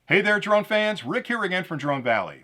Hey there drone fans, Rick here again from Drone Valley.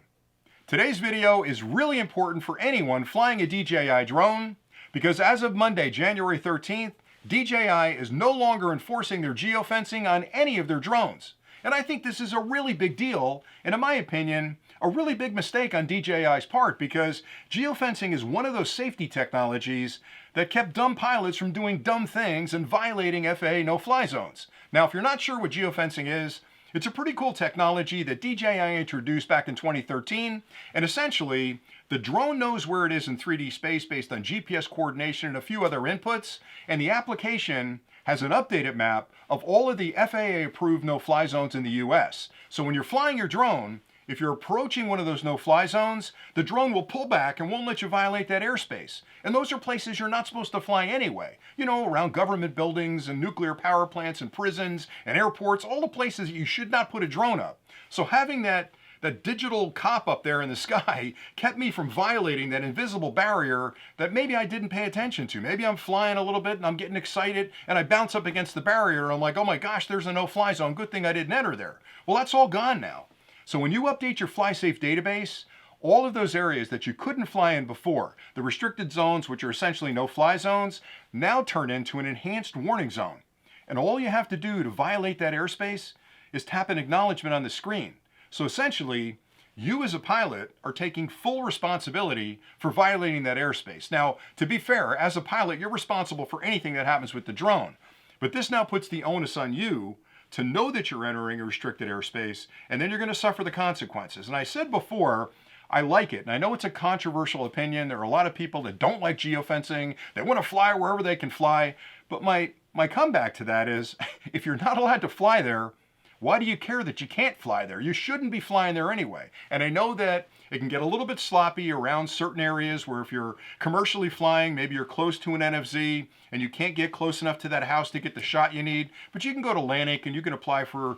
Today's video is really important for anyone flying a DJI drone because as of Monday, January 13th, DJI is no longer enforcing their geofencing on any of their drones. And I think this is a really big deal, and in my opinion, a really big mistake on DJI's part because geofencing is one of those safety technologies that kept dumb pilots from doing dumb things and violating FAA no-fly zones. Now, if you're not sure what geofencing is, it's a pretty cool technology that DJI introduced back in 2013, and essentially, the drone knows where it is in 3D space based on GPS coordination and a few other inputs, and the application has an updated map of all of the FAA-approved no-fly zones in the US. So when you're flying your drone, if you're approaching one of those no-fly zones, the drone will pull back and won't let you violate that airspace. And those are places you're not supposed to fly anyway. You know, around government buildings and nuclear power plants and prisons and airports, all the places that you should not put a drone up. So having that digital cop up there in the sky kept me from violating that invisible barrier that maybe I didn't pay attention to. Maybe I'm flying a little bit and I'm getting excited and I bounce up against the barrier and I'm like, oh my gosh, there's a no-fly zone. Good thing I didn't enter there. Well, that's all gone now. So when you update your FlySafe database, all of those areas that you couldn't fly in before, the restricted zones, which are essentially no-fly zones, now turn into an enhanced warning zone. And all you have to do to violate that airspace is tap an acknowledgement on the screen. So essentially, you as a pilot are taking full responsibility for violating that airspace. Now, to be fair, as a pilot, you're responsible for anything that happens with the drone. But this now puts the onus on you to know that you're entering a restricted airspace, and then you're going to suffer the consequences. And I said before, I like it. And I know it's a controversial opinion. There are a lot of people that don't like geofencing. They want to fly wherever they can fly. But my comeback to that is, if you're not allowed to fly there, why do you care that you can't fly there? You shouldn't be flying there anyway. And I know that it can get a little bit sloppy around certain areas where if you're commercially flying, maybe you're close to an NFZ and you can't get close enough to that house to get the shot you need, but you can go to LANIC and you can apply for,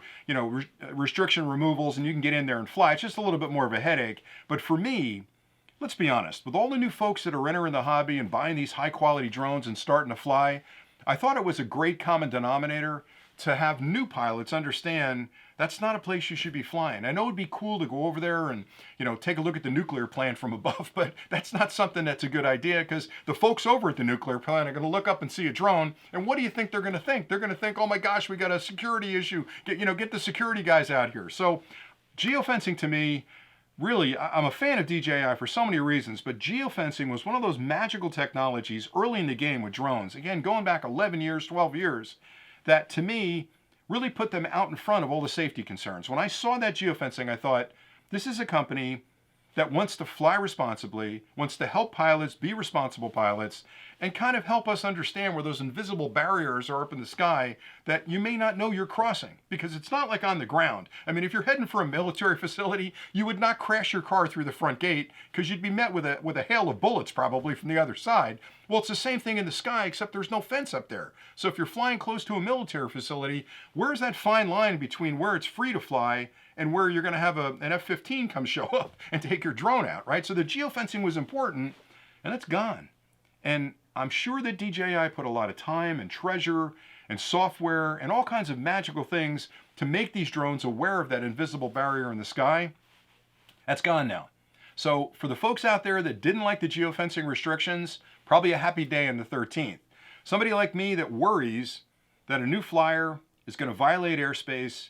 restriction removals and you can get in there and fly. It's just a little bit more of a headache. But for me, let's be honest, with all the new folks that are entering the hobby and buying these high quality drones and starting to fly, I thought it was a great common denominator to have new pilots understand that's not a place you should be flying. I know it'd be cool to go over there and, take a look at the nuclear plant from above, but that's not something that's a good idea because the folks over at the nuclear plant are going to look up and see a drone, and what do you think they're going to think? They're going to think, oh my gosh, we got a security issue. Get the security guys out here. So geofencing to me, really, I'm a fan of DJI for so many reasons, but geofencing was one of those magical technologies early in the game with drones. Again, going back 11 years, 12 years, that to me really put them out in front of all the safety concerns. When I saw that geofencing, I thought, this is a company that wants to fly responsibly, wants to help pilots be responsible pilots, and kind of help us understand where those invisible barriers are up in the sky that you may not know you're crossing, because it's not like on the ground. I mean, if you're heading for a military facility, you would not crash your car through the front gate because you'd be met with a hail of bullets probably from the other side. Well, it's the same thing in the sky, except there's no fence up there. So if you're flying close to a military facility, where's that fine line between where it's free to fly and where you're going to have an F-15 come show up and take your drone out, right? So the geofencing was important, and it's gone. And I'm sure that DJI put a lot of time and treasure and software and all kinds of magical things to make these drones aware of that invisible barrier in the sky. That's gone now. So for the folks out there that didn't like the geofencing restrictions, probably a happy day on the 13th. Somebody like me that worries that a new flyer is going to violate airspace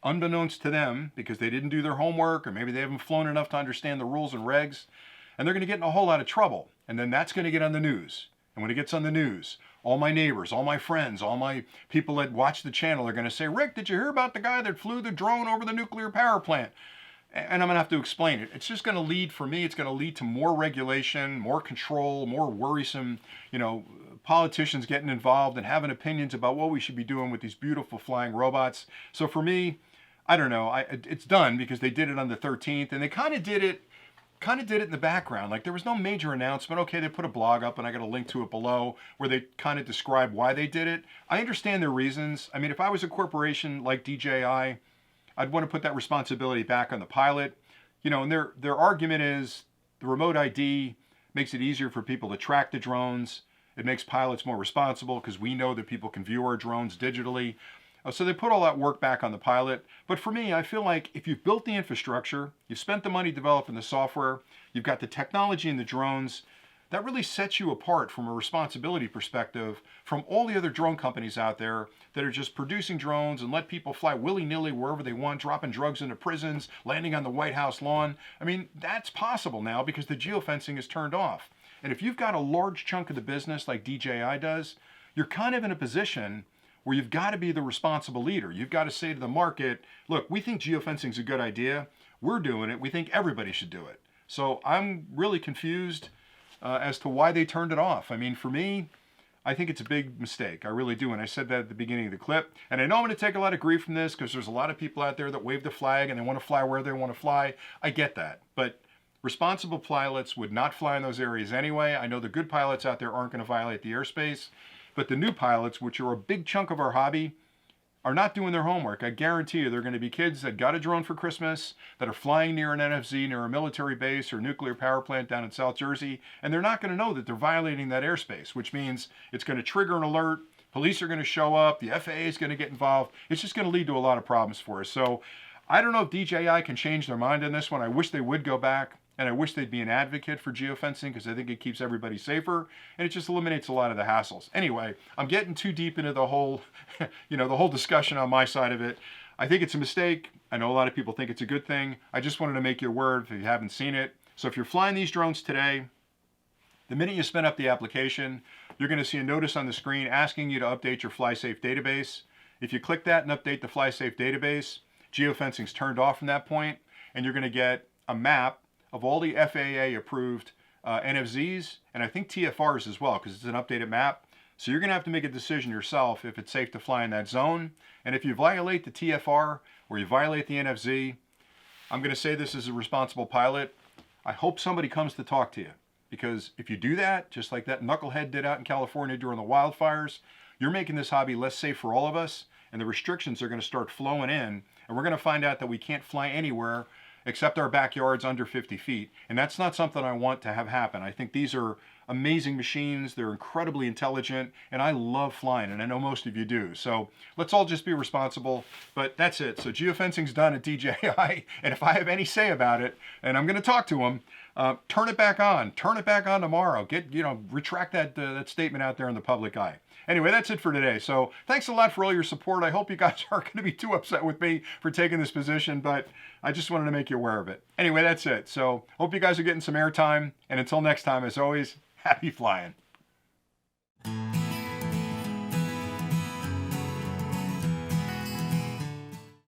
unbeknownst to them because they didn't do their homework or maybe they haven't flown enough to understand the rules and regs, and they're going to get in a whole lot of trouble. And then that's going to get on the news. And when it gets on the news, all my neighbors, all my friends, all my people that watch the channel are going to say, Rick, did you hear about the guy that flew the drone over the nuclear power plant? And I'm going to have to explain it. It's just going to lead, for me, it's going to lead to more regulation, more control, more worrisome, politicians getting involved and having opinions about what we should be doing with these beautiful flying robots. So for me, I don't know. It's done because they did it on the 13th, and they kind of did it in the background. Like there was no major announcement. Okay, they put a blog up and I got a link to it below where they kind of describe why they did it. I understand their reasons. I mean, if I was a corporation like DJI, I'd want to put that responsibility back on the pilot. And their argument is the remote ID makes it easier for people to track the drones. It makes pilots more responsible because we know that people can view our drones digitally. So they put all that work back on the pilot. But for me, I feel like if you've built the infrastructure, you've spent the money developing the software, you've got the technology in the drones, that really sets you apart from a responsibility perspective from all the other drone companies out there that are just producing drones and let people fly willy-nilly wherever they want, dropping drugs into prisons, landing on the White House lawn. I mean, that's possible now because the geofencing is turned off. And if you've got a large chunk of the business like DJI does, you're kind of in a position where you've got to be the responsible leader. You've got to say to the market, look, we think geofencing is a good idea. We're doing it. We think everybody should do it. So I'm really confused as to why they turned it off. I mean, for me, I think it's a big mistake. I really do. And I said that at the beginning of the clip. And I know I'm going to take a lot of grief from this because there's a lot of people out there that wave the flag and they want to fly where they want to fly. I get that. But responsible pilots would not fly in those areas anyway. I know the good pilots out there aren't going to violate the airspace. But the new pilots, which are a big chunk of our hobby, are not doing their homework. I guarantee you there are going to be kids that got a drone for Christmas that are flying near an NFZ, near a military base or nuclear power plant down in South Jersey, and they're not going to know that they're violating that airspace, which means it's going to trigger an alert, police are going to show up, the FAA is going to get involved. It's just going to lead to a lot of problems for us. So I don't know if DJI can change their mind on this one. I wish they would go back. And I wish they'd be an advocate for geofencing because I think it keeps everybody safer and it just eliminates a lot of the hassles. Anyway, I'm getting too deep into the whole, the whole discussion on my side of it. I think it's a mistake. I know a lot of people think it's a good thing. I just wanted to make you aware if you haven't seen it. So if you're flying these drones today, the minute you spin up the application, you're going to see a notice on the screen asking you to update your FlySafe database. If you click that and update the FlySafe database, geofencing's turned off from that point, and you're going to get a map of all the FAA approved NFZs and I think TFRs as well because it's an updated map. So you're going to have to make a decision yourself if it's safe to fly in that zone. And if you violate the TFR or you violate the NFZ, I'm going to say this as a responsible pilot. I hope somebody comes to talk to you because if you do that, just like that knucklehead did out in California during the wildfires, you're making this hobby less safe for all of us and the restrictions are going to start flowing in and we're going to find out that we can't fly anywhere except our backyards under 50 feet. And that's not something I want to have happen. I think these are amazing machines. They're incredibly intelligent, and I love flying, and I know most of you do. So let's all just be responsible, but that's it. So geofencing's done at DJI, and if I have any say about it, and I'm gonna talk to them, turn it back on. Turn it back on tomorrow. Retract that statement out there in the public eye. Anyway, that's it for today. So thanks a lot for all your support. I hope you guys aren't going to be too upset with me for taking this position, but I just wanted to make you aware of it. Anyway, that's it. So hope you guys are getting some airtime. And until next time, as always, happy flying.